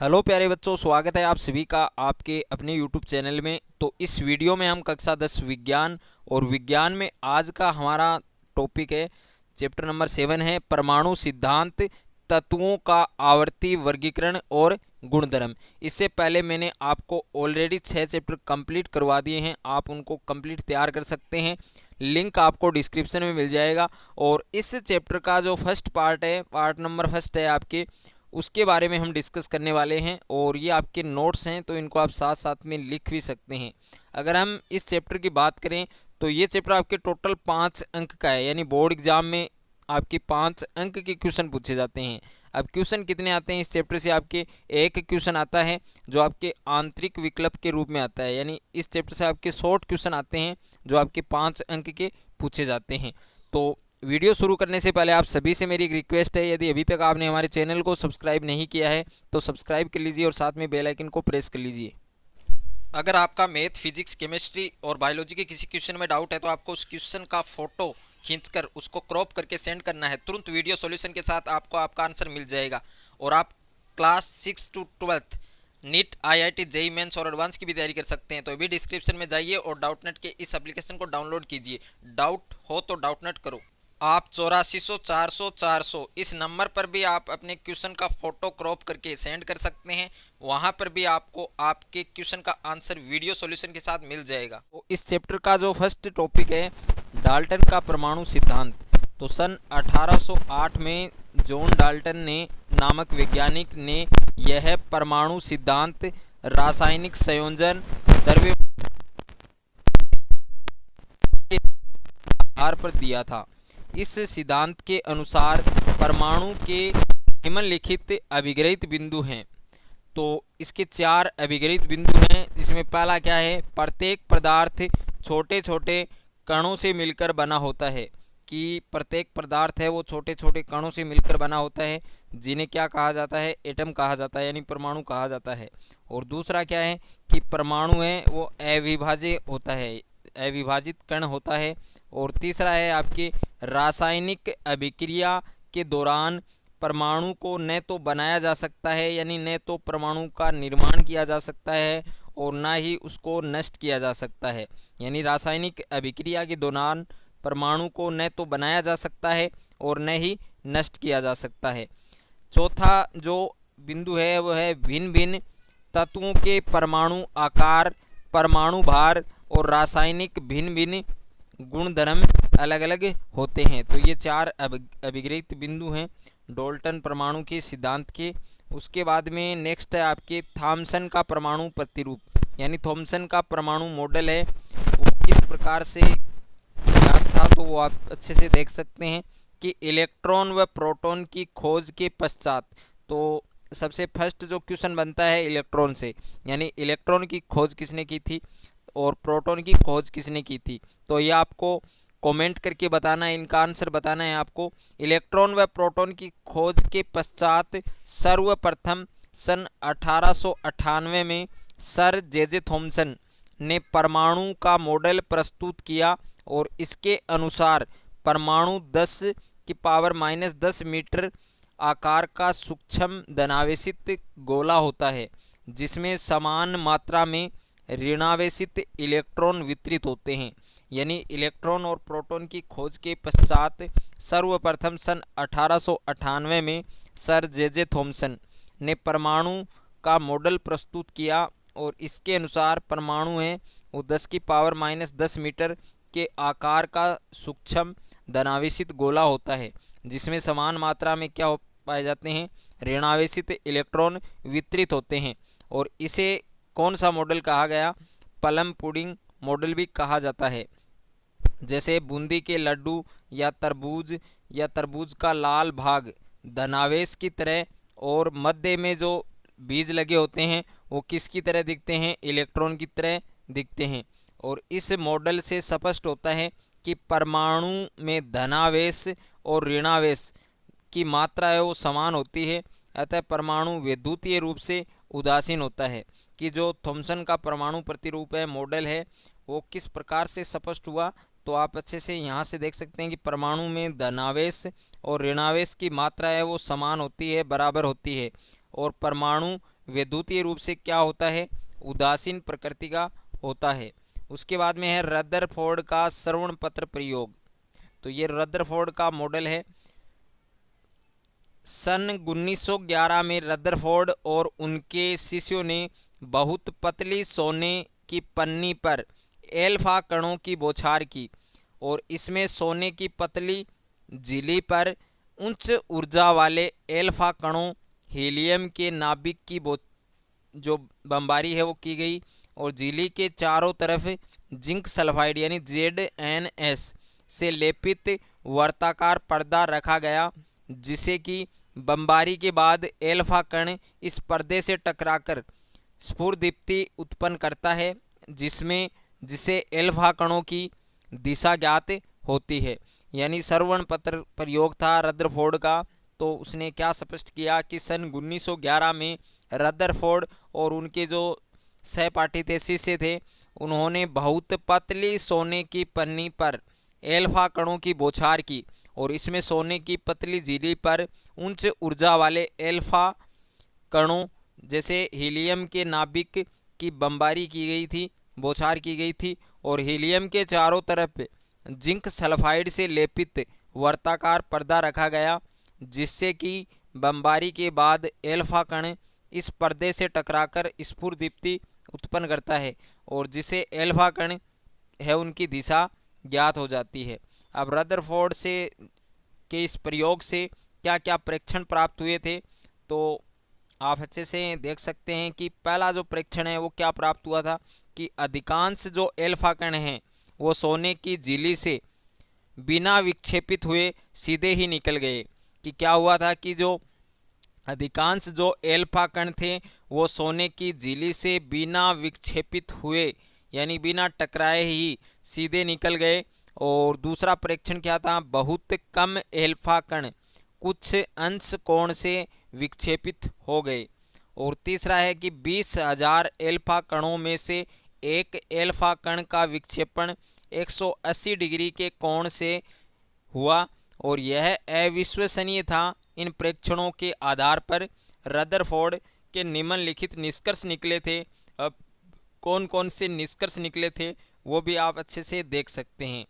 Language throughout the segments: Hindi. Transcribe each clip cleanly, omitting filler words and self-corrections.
हेलो प्यारे बच्चों, स्वागत है आप सभी का आपके अपने यूट्यूब चैनल में। तो इस वीडियो में हम कक्षा 10 विज्ञान और विज्ञान में आज का हमारा टॉपिक है, चैप्टर नंबर 7 है परमाणु सिद्धांत, तत्वों का आवर्ती वर्गीकरण और गुणधर्म। इससे पहले मैंने आपको ऑलरेडी 6 चैप्टर कंप्लीट करवा दिए हैं, आप उनको कंप्लीट तैयार कर सकते हैं। लिंक आपको डिस्क्रिप्शन में मिल जाएगा। और इस चैप्टर का जो फर्स्ट पार्ट है, पार्ट नंबर फर्स्ट है आपके, उसके बारे में हम डिस्कस करने वाले हैं। और ये आपके नोट्स हैं तो इनको आप साथ साथ में लिख भी सकते हैं। अगर हम इस चैप्टर की बात करें तो ये चैप्टर आपके टोटल 5 अंक का है, यानी बोर्ड एग्जाम में आपके 5 अंक के क्वेश्चन पूछे जाते हैं। अब क्वेश्चन कितने आते हैं इस चैप्टर से? आपके एक क्वेश्चन आता है जो आपके आंतरिक विकल्प के रूप में आता है, यानी इस चैप्टर से आपके शॉर्ट क्वेश्चन आते हैं जो आपके 5 अंक के पूछे जाते हैं। तो वीडियो शुरू करने से पहले आप सभी से मेरी एक रिक्वेस्ट है, यदि अभी तक आपने हमारे चैनल को सब्सक्राइब नहीं किया है तो सब्सक्राइब कर लीजिए और साथ में बेल आइकन को प्रेस कर लीजिए। अगर आपका मैथ, फिजिक्स, केमिस्ट्री और बायोलॉजी के किसी क्वेश्चन में डाउट है तो आपको उस क्वेश्चन का फोटो खींचकर उसको क्रॉप करके सेंड करना है। तुरंत वीडियो सॉल्यूशन के साथ आपको आपका आंसर मिल जाएगा। और आप class 6 to 12 NEET, IIT, JEE mains और एडवांस की भी तैयारी कर सकते हैं। तो अभी डिस्क्रिप्शन में जाइए और डाउटनेट के इस एप्लीकेशन को डाउनलोड कीजिए। डाउट हो तो डाउटनेट करो। आप 8400 400 400 इस नंबर पर भी आप अपने क्वेश्चन का फोटो क्रॉप करके सेंड कर सकते हैं। वहां पर भी आपको आपके क्वेश्चन का आंसर वीडियो सॉल्यूशन के साथ मिल जाएगा। तो इस चैप्टर का जो फर्स्ट टॉपिक है, डाल्टन का परमाणु सिद्धांत। तो सन 1808 में जॉन डाल्टन ने नामक वैज्ञानिक ने यह परमाणु सिद्धांत रासायनिक संयोजन द्रव्य के आधार पर दिया था। इस सिद्धांत के अनुसार परमाणु के निम्नलिखित अभिग्रहित बिंदु हैं। तो इसके 4 अभिग्रहित बिंदु हैं। इसमें पहला क्या है? प्रत्येक पदार्थ छोटे छोटे कणों से मिलकर बना होता है, कि प्रत्येक पदार्थ है वो छोटे छोटे कणों से मिलकर बना होता है, जिन्हें क्या कहा जाता है? एटम कहा जाता है, यानी परमाणु कहा जाता है। और दूसरा क्या है कि परमाणु है वो अविभाज्य होता है, अविभाजित कण होता है। और तीसरा है आपके रासायनिक अभिक्रिया के दौरान परमाणु को न तो बनाया जा सकता है, यानी न तो परमाणु का निर्माण किया जा सकता है और ना ही उसको नष्ट किया जा सकता है। यानी रासायनिक अभिक्रिया के दौरान परमाणु को न तो बनाया जा सकता है और न ही नष्ट किया जा सकता है। चौथा जो बिंदु है वह है भिन्न भिन्न तत्वों के परमाणु आकार, परमाणु भार और रासायनिक भिन्न भिन्न गुणधर्म अलग अलग होते हैं। तो ये 4 अभिग्रहित बिंदु हैं डाल्टन परमाणु के सिद्धांत के। उसके बाद में नेक्स्ट है आपके थॉम्सन का परमाणु प्रतिरूप, यानी थॉम्सन का परमाणु मॉडल है वो किस प्रकार से याद था, तो वो आप अच्छे से देख सकते हैं कि इलेक्ट्रॉन व प्रोटॉन की खोज के पश्चात, तो सबसे फर्स्ट जो क्वेश्चन बनता है इलेक्ट्रॉन से, यानी इलेक्ट्रॉन की खोज किसने की थी और प्रोटॉन की खोज किसने की थी। तो ये आपको कमेंट करके बताना है, इनका आंसर बताना है आपको। इलेक्ट्रॉन व प्रोटॉन की खोज के पश्चात सर्वप्रथम सन 1898 में सर जे थॉम्सन ने परमाणु का मॉडल प्रस्तुत किया और इसके अनुसार परमाणु 10⁻⁻10 मीटर आकार का सूक्ष्म धनावेशित गोला होता है, जिसमें समान मात्रा में ऋणावेशित इलेक्ट्रॉन वितरित होते हैं। यानी इलेक्ट्रॉन और प्रोटॉन की खोज के पश्चात सर्वप्रथम सन 1898 में सर जे थॉम्सन ने परमाणु का मॉडल प्रस्तुत किया और इसके अनुसार परमाणु है वो 10⁻⁻10 मीटर के आकार का सूक्ष्म धनावेशित गोला होता है, जिसमें समान मात्रा में क्या पाए जाते हैं? ऋणावेशित इलेक्ट्रॉन वितरित होते हैं। और इसे कौन सा मॉडल कहा गया? प्लम पुडिंग मॉडल भी कहा जाता है। जैसे बूंदी के लड्डू या तरबूज का लाल भाग धनावेश की तरह और मध्य में जो बीज लगे होते हैं वो किसकी तरह दिखते हैं? इलेक्ट्रॉन की तरह दिखते हैं। और इस मॉडल से स्पष्ट होता है कि परमाणु में धनावेश और ऋणावेश की मात्रा है वो समान होती है, अतः परमाणु वैद्युतीय रूप से उदासीन होता है। कि जो थॉम्सन का परमाणु प्रतिरूप है, मॉडल है, वो किस प्रकार से स्पष्ट हुआ, तो आप अच्छे से यहाँ से देख सकते हैं कि परमाणु में धनावेश और ऋणावेश की मात्रा है वो समान होती है, बराबर होती है। और परमाणु वैद्युतीय रूप से क्या होता है, उदासीन प्रकृति का होता है। उसके बाद में है रदरफोर्ड का श्रवण पत्र प्रयोग। तो ये रदरफोर्ड का मॉडल है। सन 1911 में रदरफोर्ड और उनके शिष्यों ने बहुत पतली सोने की पन्नी पर एल्फा कणों की बौछार की और इसमें सोने की पतली झिल्ली पर उच्च ऊर्जा वाले एल्फा कणों हीलियम के नाभिक की जो बमबारी है वो की गई और झिल्ली के चारों तरफ जिंक सल्फाइड यानी ZnS से लेपित वर्ताकार पर्दा रखा गया, जिसे कि बमबारी के बाद एल्फा कण इस पर्दे से टकराकर स्फुरदीप्ति उत्पन्न करता है, जिसे एल्फा कणों की दिशा ज्ञात होती है। यानी श्रवण पत्र प्रयोग था रदरफोर्ड का। तो उसने क्या स्पष्ट किया कि सन 1911 में रदरफोर्ड और उनके जो सहपाठी थे, शिष्य थे, उन्होंने बहुत पतली सोने की पन्नी पर एल्फा कणों की बौछार की और इसमें सोने की पतली झिल्ली पर उच्च ऊर्जा वाले एल्फा कणों जैसे हीलियम के नाभिक की बमबारी की गई थी, बौछार की गई थी और हीलियम के चारों तरफ जिंक सल्फाइड से लेपित वर्ताकार पर्दा रखा गया, जिससे कि बमबारी के बाद एल्फा कण इस पर्दे से टकराकर स्फुरदीप्ति उत्पन्न करता है और जिसे एल्फा कण है उनकी दिशा ज्ञात हो जाती है। अब रदरफोर्ड के इस प्रयोग से क्या क्या प्रेक्षण प्राप्त हुए थे, तो आप अच्छे से देख सकते हैं कि पहला जो प्रेक्षण है वो क्या प्राप्त हुआ था कि अधिकांश जो एल्फा कण हैं वो सोने की झिल्ली से बिना विक्षेपित हुए सीधे ही निकल गए। कि क्या हुआ था कि जो अधिकांश जो एल्फा कण थे वो सोने की झिल्ली से बिना विक्षेपित हुए यानी बिना टकराए ही सीधे निकल गए। और दूसरा परीक्षण क्या था, बहुत कम एल्फा कण कुछ अंश कोण से विक्षेपित हो गए। और तीसरा है कि 20,000 एल्फा कणों में से एक एल्फा कण का विक्षेपण 180 डिग्री के कोण से हुआ और यह अविश्वसनीय था। इन प्रेक्षणों के आधार पर रदरफोर्ड के निम्नलिखित निष्कर्ष निकले थे। अब कौन कौन से निष्कर्ष निकले थे वो भी आप अच्छे से देख सकते हैं।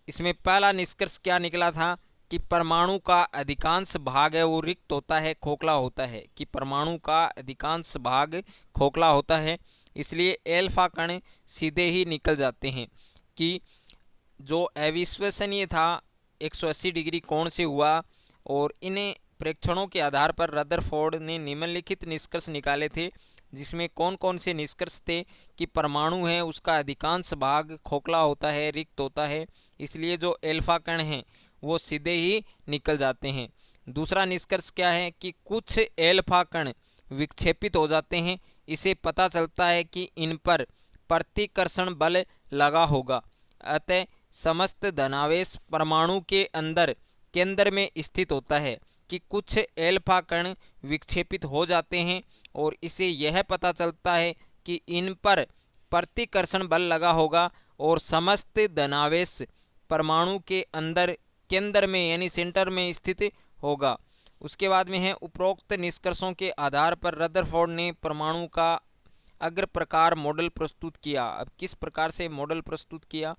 इसमें पहला निष्कर्ष क्या निकला था कि परमाणु का अधिकांश भाग है वो रिक्त होता है, खोखला होता है। कि परमाणु का अधिकांश भाग खोखला होता है, इसलिए एल्फा कण सीधे ही निकल जाते हैं। कि जो अविश्वसनीय था 180 डिग्री कोण से हुआ और इन प्रेक्षणों के आधार पर रदरफोर्ड ने निम्नलिखित निष्कर्ष निकाले थे, जिसमें कौन कौन से निष्कर्ष थे कि परमाणु है उसका अधिकांश भाग खोखला होता है, रिक्त होता है, इसलिए जो एल्फा कण हैं वो सीधे ही निकल जाते हैं। दूसरा निष्कर्ष क्या है कि कुछ एल्फा कण विक्षेपित हो जाते हैं, इसे पता चलता है कि इन पर प्रतिकर्षण बल लगा होगा। अतः समस्त धनावेश परमाणु के अंदर केंद्र में स्थित होता है। कि कुछ एल्फा कण विक्षेपित हो जाते हैं और इसे यह पता चलता है कि इन पर प्रतिकर्षण बल लगा होगा और समस्त धनावेश परमाणु के अंदर केंद्र में यानी सेंटर में स्थित होगा। उसके बाद में है उपरोक्त निष्कर्षों के आधार पर रदरफोर्ड ने परमाणु का अग्र प्रकार मॉडल प्रस्तुत किया। अब किस प्रकार से मॉडल प्रस्तुत किया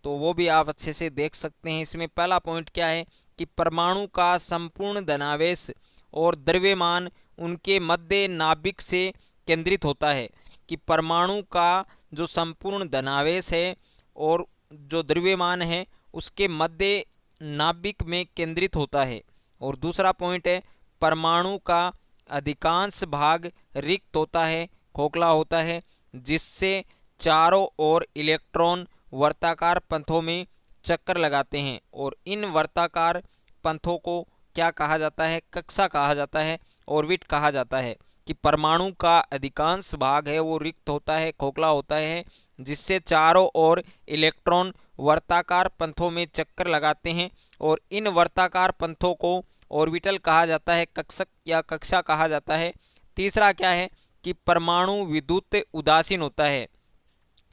तो वो भी आप अच्छे से देख सकते हैं। इसमें पहला पॉइंट क्या है कि परमाणु का संपूर्ण धनावेश और द्रव्यमान उनके मध्य नाभिक से केंद्रित होता है। कि परमाणु का जो संपूर्ण धनावेश है और जो द्रव्यमान है उसके मध्य नाभिक में केंद्रित होता है। और दूसरा पॉइंट है परमाणु का अधिकांश भाग रिक्त होता है, खोखला होता है, जिससे चारों ओर इलेक्ट्रॉन वर्ताकार पंथों में चक्कर लगाते हैं और इन वर्ताकार पंथों को क्या कहा जाता है, कक्षा कहा जाता है, ऑर्बिट कहा जाता है। कि परमाणु का अधिकांश भाग है वो रिक्त होता है, खोखला होता है, जिससे चारों ओर इलेक्ट्रॉन वर्ताकार पंथों में चक्कर लगाते हैं और इन वर्ताकार पंथों को ऑर्बिटल कहा जाता है, कक्षक या कक्षा कहा जाता है। तीसरा क्या है कि परमाणु विद्युत उदासीन होता है,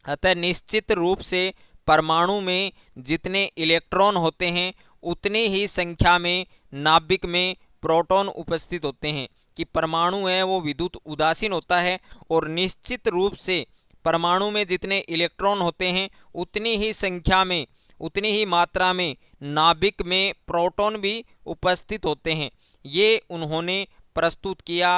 अतः निश्चित रूप से परमाणु में जितने इलेक्ट्रॉन होते हैं उतने ही संख्या में नाभिक में प्रोटॉन उपस्थित होते हैं कि परमाणु है वो विद्युत उदासीन होता है और निश्चित रूप से परमाणु में जितने इलेक्ट्रॉन होते हैं उतनी ही संख्या में, उतनी ही मात्रा में नाभिक में प्रोटॉन भी उपस्थित होते हैं। ये उन्होंने प्रस्तुत किया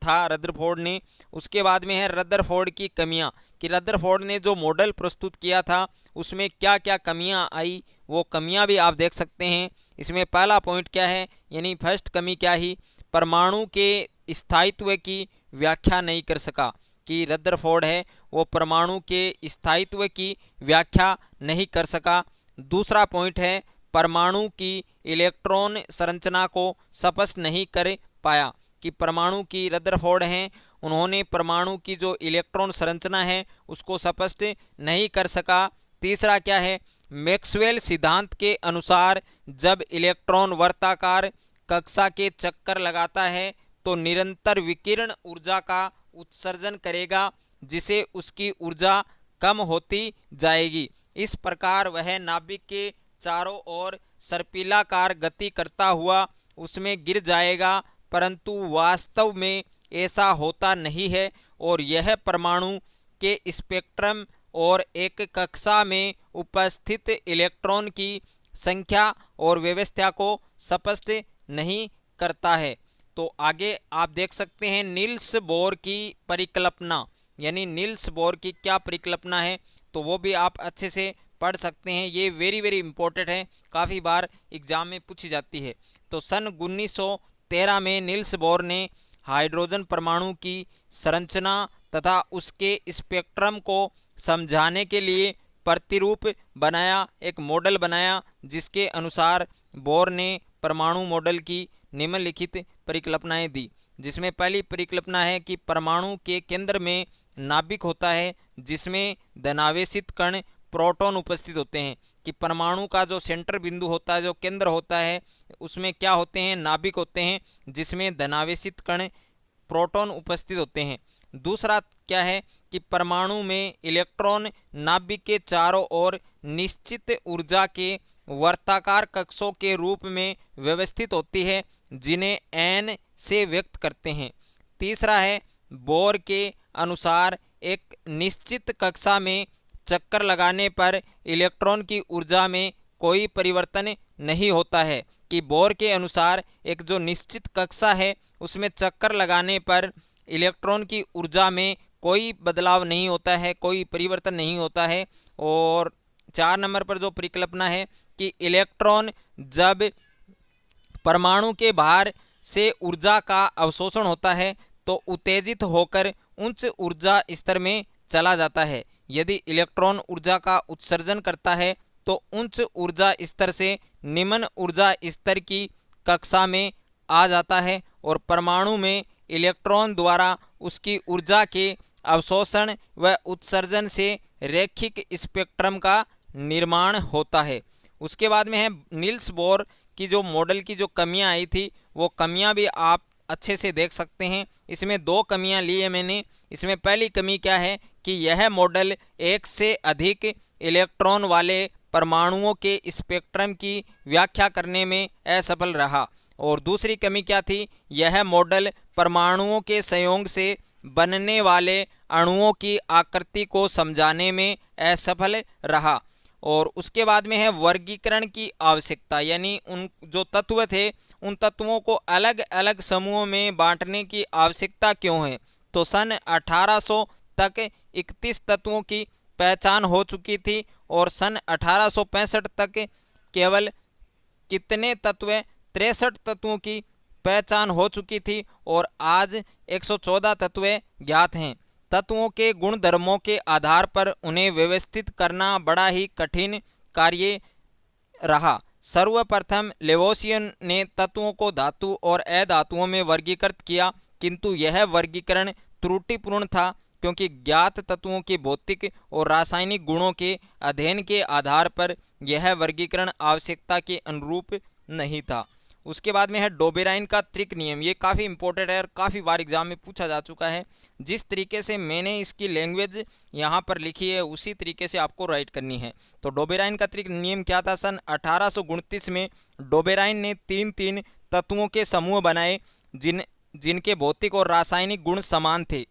था रदरफोर्ड ने। उसके बाद में है रदरफोर्ड की कमियां, कि रदरफोर्ड ने जो मॉडल प्रस्तुत किया था उसमें क्या क्या कमियां आई, वो कमियां भी आप देख सकते हैं। इसमें पहला पॉइंट क्या है, यानी फर्स्ट कमी क्या ही, परमाणु के स्थायित्व की व्याख्या नहीं कर सका, कि रदरफोर्ड है वो परमाणु के स्थायित्व की व्याख्या नहीं कर सका। दूसरा पॉइंट है, परमाणु की इलेक्ट्रॉन संरचना को स्पष्ट नहीं कर पाया, कि परमाणु की रदरफोर्ड हैं उन्होंने परमाणु की जो इलेक्ट्रॉन संरचना है उसको स्पष्ट नहीं कर सका। तीसरा क्या है, मैक्सवेल सिद्धांत के अनुसार जब इलेक्ट्रॉन वर्ताकार कक्षा के चक्कर लगाता है तो निरंतर विकिरण ऊर्जा का उत्सर्जन करेगा, जिसे उसकी ऊर्जा कम होती जाएगी। इस प्रकार वह नाभिक के चारों ओर सर्पिलाकार गति करता हुआ उसमें गिर जाएगा, परंतु वास्तव में ऐसा होता नहीं है और यह परमाणु के स्पेक्ट्रम और एक कक्षा में उपस्थित इलेक्ट्रॉन की संख्या और व्यवस्था को स्पष्ट नहीं करता है। तो आगे आप देख सकते हैं नील्स बोर की परिकल्पना, यानी नील्स बोर की क्या परिकल्पना है, तो वो भी आप अच्छे से पढ़ सकते हैं। ये वेरी इंपॉर्टेंट है, काफ़ी बार एग्जाम में पूछी जाती है। तो सन 1913 में नील्स बोर ने हाइड्रोजन परमाणु की संरचना तथा उसके स्पेक्ट्रम को समझाने के लिए प्रतिरूप बनाया, एक मॉडल बनाया, जिसके अनुसार बोर ने परमाणु मॉडल की निम्नलिखित परिकल्पनाएं दी। जिसमें पहली परिकल्पना है कि परमाणु के केंद्र में नाभिक होता है जिसमें धनावेशित कण प्रोटॉन उपस्थित होते हैं, कि परमाणु का जो सेंटर बिंदु होता है, जो केंद्र होता है, उसमें क्या होते हैं, नाभिक होते हैं जिसमें धनावेशित कण प्रोटॉन उपस्थित होते हैं। दूसरा क्या है कि परमाणु में इलेक्ट्रॉन नाभिक के चारों ओर निश्चित ऊर्जा के वर्ताकार कक्षों के रूप में व्यवस्थित होती है, जिन्हें n से व्यक्त करते हैं। तीसरा है, बोर के अनुसार एक निश्चित कक्षा में चक्कर लगाने पर इलेक्ट्रॉन की ऊर्जा में कोई परिवर्तन नहीं होता है, कि बोर के अनुसार एक जो निश्चित कक्षा है उसमें चक्कर लगाने पर इलेक्ट्रॉन की ऊर्जा में कोई बदलाव नहीं होता है, कोई परिवर्तन नहीं होता है। और 4 नंबर पर जो परिकल्पना है कि इलेक्ट्रॉन जब परमाणु के बाहर से ऊर्जा का अवशोषण होता है तो उत्तेजित होकर उच्च ऊर्जा स्तर में चला जाता है। यदि इलेक्ट्रॉन ऊर्जा का उत्सर्जन करता है तो उच्च ऊर्जा स्तर से निम्न ऊर्जा स्तर की कक्षा में आ जाता है और परमाणु में इलेक्ट्रॉन द्वारा उसकी ऊर्जा के अवशोषण व उत्सर्जन से रैखिक स्पेक्ट्रम का निर्माण होता है। उसके बाद में है नील्स बोर की जो मॉडल की जो कमियां आई थी वो कमियां भी आप अच्छे से देख सकते हैं। इसमें 2 कमियां ली है मैंने। इसमें पहली कमी क्या है कि यह मॉडल एक से अधिक इलेक्ट्रॉन वाले परमाणुओं के स्पेक्ट्रम की व्याख्या करने में असफल रहा। और दूसरी कमी क्या थी, यह मॉडल परमाणुओं के संयोग से बनने वाले अणुओं की आकृति को समझाने में असफल रहा। और उसके बाद में है वर्गीकरण की आवश्यकता, यानी उन जो तत्व थे उन तत्वों को अलग अलग समूहों में बांटने की आवश्यकता क्यों है। तो सन 1800 तक 31 तत्वों की पहचान हो चुकी थी और सन 1865 तक केवल कितने तत्व 63 तत्वों की पहचान हो चुकी थी और आज 114 तत्व ज्ञात हैं। तत्वों के गुणधर्मों के आधार पर उन्हें व्यवस्थित करना बड़ा ही कठिन कार्य रहा। सर्वप्रथम लेवोसियन ने तत्वों को धातु और अधातुओं में वर्गीकृत किया, किंतु यह वर्गीकरण त्रुटिपूर्ण था क्योंकि ज्ञात तत्वों के भौतिक और रासायनिक गुणों के अध्ययन के आधार पर यह वर्गीकरण आवश्यकता के अनुरूप नहीं था। उसके बाद में है डोबेराइन का त्रिक नियम। ये काफ़ी इंपॉर्टेंट है और काफ़ी बार एग्जाम में पूछा जा चुका है। जिस तरीके से मैंने इसकी लैंग्वेज यहाँ पर लिखी है उसी तरीके से आपको राइट करनी है। तो डोबेराइन का त्रिक नियम क्या था, सन 1829 में डोबेराइन ने 3-3 तत्वों के समूह बनाए जिनके भौतिक और रासायनिक गुण समान थे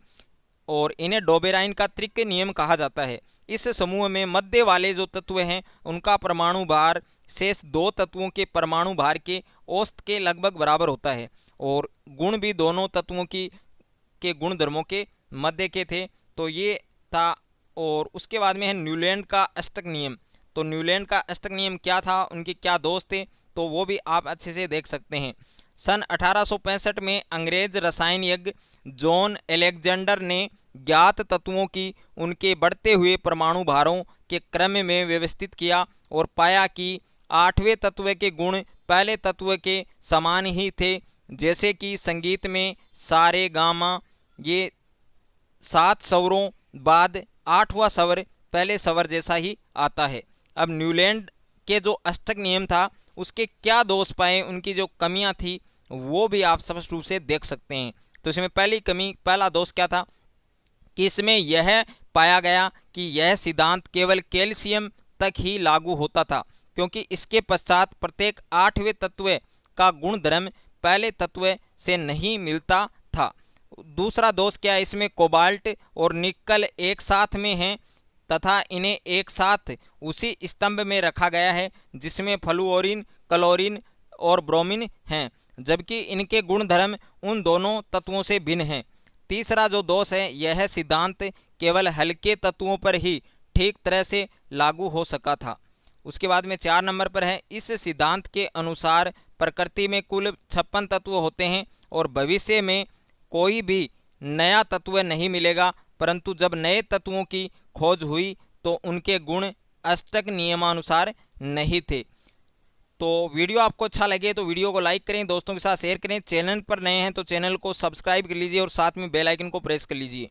और इन्हें डोबेराइन का त्रिक नियम कहा जाता है। इस समूह में मध्य वाले जो तत्व हैं उनका परमाणु भार शेष दो तत्वों के परमाणु भार के औसत के लगभग बराबर होता है और गुण भी दोनों तत्वों के गुण धर्मों के मध्य के थे। तो ये था। और उसके बाद में है न्यूलैंड का अष्टक नियम। तो न्यूलैंड का अष्टक नियम क्या था, उनके क्या दोष थे, तो वो भी आप अच्छे से देख सकते हैं। सन 1865 में अंग्रेज रसायनज्ञ जॉन एलेक्जेंडर ने ज्ञात तत्वों की उनके बढ़ते हुए परमाणु भारों के क्रम में व्यवस्थित किया और पाया कि आठवें तत्व के गुण पहले तत्व के समान ही थे। जैसे कि संगीत में सारे गामा, ये 7 स्वरों बाद 8वां स्वर पहले स्वर जैसा ही आता है। अब न्यूलैंड के जो अष्टक नियम था उसके क्या दोष पाए, उनकी जो कमियां थी वो भी आप स्पष्ट रूप से देख सकते हैं। तो इसमें पहला दोष क्या था कि इसमें यह पाया गया कि यह सिद्धांत केवल कैल्शियम तक ही लागू होता था, क्योंकि इसके पश्चात प्रत्येक 8वें तत्व का गुणधर्म पहले तत्व से नहीं मिलता था। दूसरा दोष क्या है, इसमें कोबाल्ट और निकल एक साथ में हैं तथा इन्हें एक साथ उसी स्तंभ में रखा गया है जिसमें फ्लूओरीन, क्लोरीन और ब्रोमीन हैं, जबकि इनके गुणधर्म उन दोनों तत्वों से भिन्न हैं। तीसरा जो दोष है, यह सिद्धांत केवल हल्के तत्वों पर ही ठीक तरह से लागू हो सका था। उसके बाद में 4 नंबर पर है, इस सिद्धांत के अनुसार प्रकृति में कुल 56 तत्व होते हैं और भविष्य में कोई भी नया तत्व नहीं मिलेगा, परंतु जब नए तत्वों की खोज हुई तो उनके गुण अष्टक नियमानुसार नहीं थे। तो वीडियो आपको अच्छा लगे तो वीडियो को लाइक करें, दोस्तों के साथ शेयर करें। चैनल पर नए हैं तो चैनल को सब्सक्राइब कर लीजिए और साथ में बेल आइकन को प्रेस कर लीजिए।